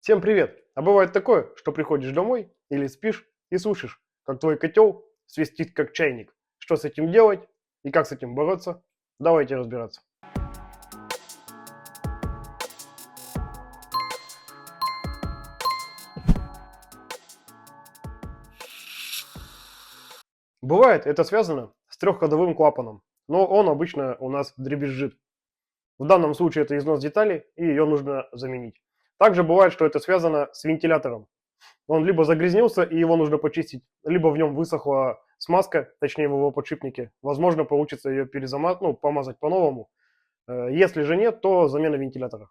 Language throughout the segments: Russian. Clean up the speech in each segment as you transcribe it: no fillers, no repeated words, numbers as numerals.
Всем привет! А бывает такое, что приходишь домой или спишь и слышишь, как твой котел свистит как чайник. Что с этим делать и как с этим бороться? Давайте разбираться. Бывает это связано с трехходовым клапаном, но он обычно у нас дребезжит. В данном случае это износ деталей и ее нужно заменить. Также бывает, что это связано с вентилятором. Он либо загрязнился и его нужно почистить, либо в нем высохла смазка, точнее в его подшипнике. Возможно, получится ее помазать по-новому. Если же нет, то замена вентилятора.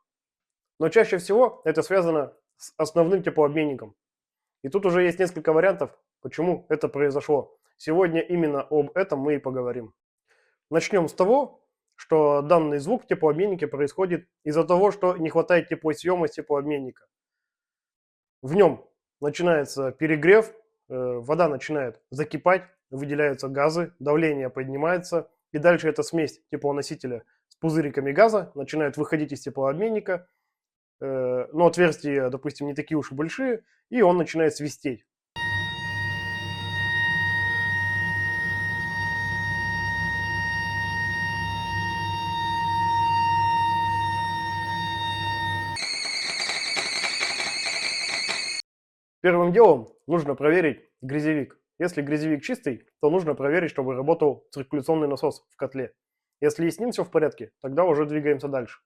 Но чаще всего это связано с основным теплообменником. И тут уже есть несколько вариантов, почему это произошло. Сегодня именно об этом мы и поговорим. Начнем с того, что данный звук в теплообменнике происходит из-за того, что не хватает теплосъема теплообменника. В нем начинается перегрев, вода начинает закипать, выделяются газы, давление поднимается, и дальше эта смесь теплоносителя с пузыриками газа начинает выходить из теплообменника, но отверстия, допустим, не такие уж и большие, и он начинает свистеть. Первым делом нужно проверить грязевик. Если грязевик чистый, то нужно проверить, чтобы работал циркуляционный насос в котле. Если и с ним все в порядке, тогда уже двигаемся дальше.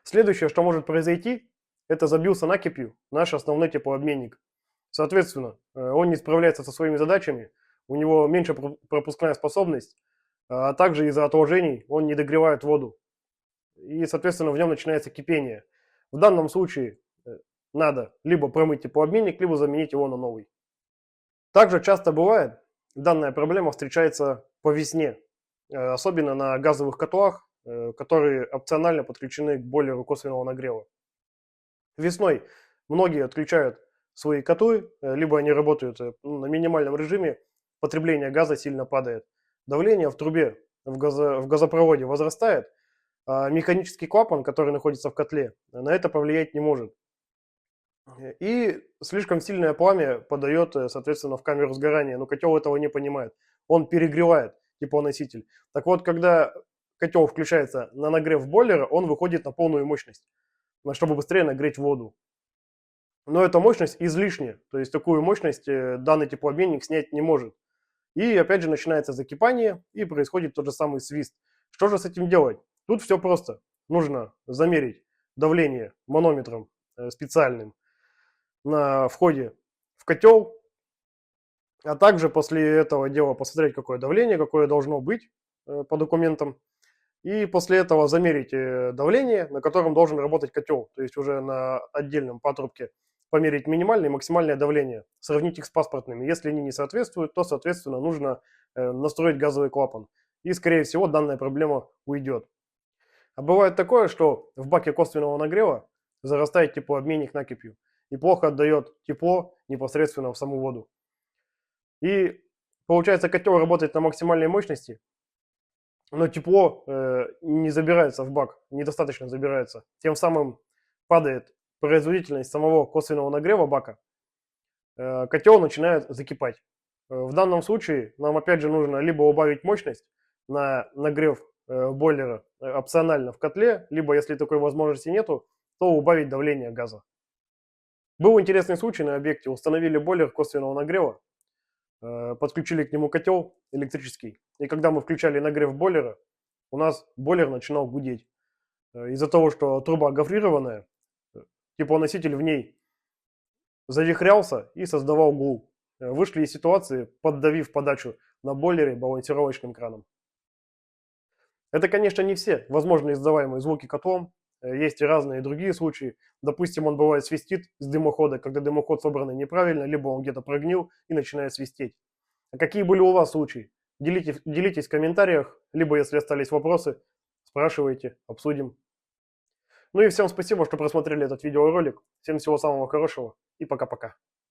Следующее, что может произойти, это забился накипью наш основной теплообменник. Соответственно, он не справляется со своими задачами, у него меньше пропускная способность, а также из-за отложений он не догревает воду. И, соответственно, в нем начинается кипение. В данном случае надо либо промыть теплообменник, либо заменить его на новый. Также часто бывает, данная проблема встречается по весне, особенно на газовых котлах, которые опционально подключены к бойлеру косвенного нагрева. Весной многие отключают свои котлы, либо они работают на минимальном режиме, потребление газа сильно падает. Давление в трубе в газопроводе возрастает, а механический клапан, который находится в котле, на это повлиять не может. И слишком сильное пламя подает, соответственно, в камеру сгорания, но котел этого не понимает. Он перегревает теплоноситель. Так вот, когда котел включается на нагрев бойлера, он выходит на полную мощность, чтобы быстрее нагреть воду. Но эта мощность излишняя, то есть такую мощность данный теплообменник снять не может. И опять же начинается закипание и происходит тот же самый свист. Что же с этим делать? Тут все просто. Нужно замерить давление манометром специальным на входе в котел, а также после этого дела посмотреть, какое давление, какое должно быть по документам. И после этого замерить давление, на котором должен работать котел. То есть уже на отдельном патрубке померить минимальное и максимальное давление, сравнить их с паспортными. Если они не соответствуют, то, соответственно, нужно настроить газовый клапан. И, скорее всего, данная проблема уйдет. А бывает такое, что в баке косвенного нагрева зарастает теплообменник накипью и плохо отдает тепло непосредственно в саму воду. И получается, котел работает на максимальной мощности, но тепло не забирается в бак, недостаточно забирается. Тем самым падает производительность самого косвенного нагрева бака, котел начинает закипать. В данном случае нам опять же нужно либо убавить мощность на нагрев бойлера опционально в котле, либо если такой возможности нету, то убавить давление газа. Был интересный случай на объекте, установили бойлер косвенного нагрева, подключили к нему котел электрический, и когда мы включали нагрев бойлера, у нас бойлер начинал гудеть. Из-за того, что труба гофрированная, теплоноситель в ней завихрялся и создавал гул. Вышли из ситуации, поддавив подачу на бойлере балансировочным краном. Это, конечно, не все возможные издаваемые звуки котлом. Есть и разные другие случаи. Допустим, он бывает свистит с дымохода, когда дымоход собран неправильно, либо он где-то прогнил и начинает свистеть. А какие были у вас случаи? Делитесь в комментариях, либо если остались вопросы, спрашивайте, обсудим. Ну и всем спасибо, что просмотрели этот видеоролик. Всем всего самого хорошего и пока-пока.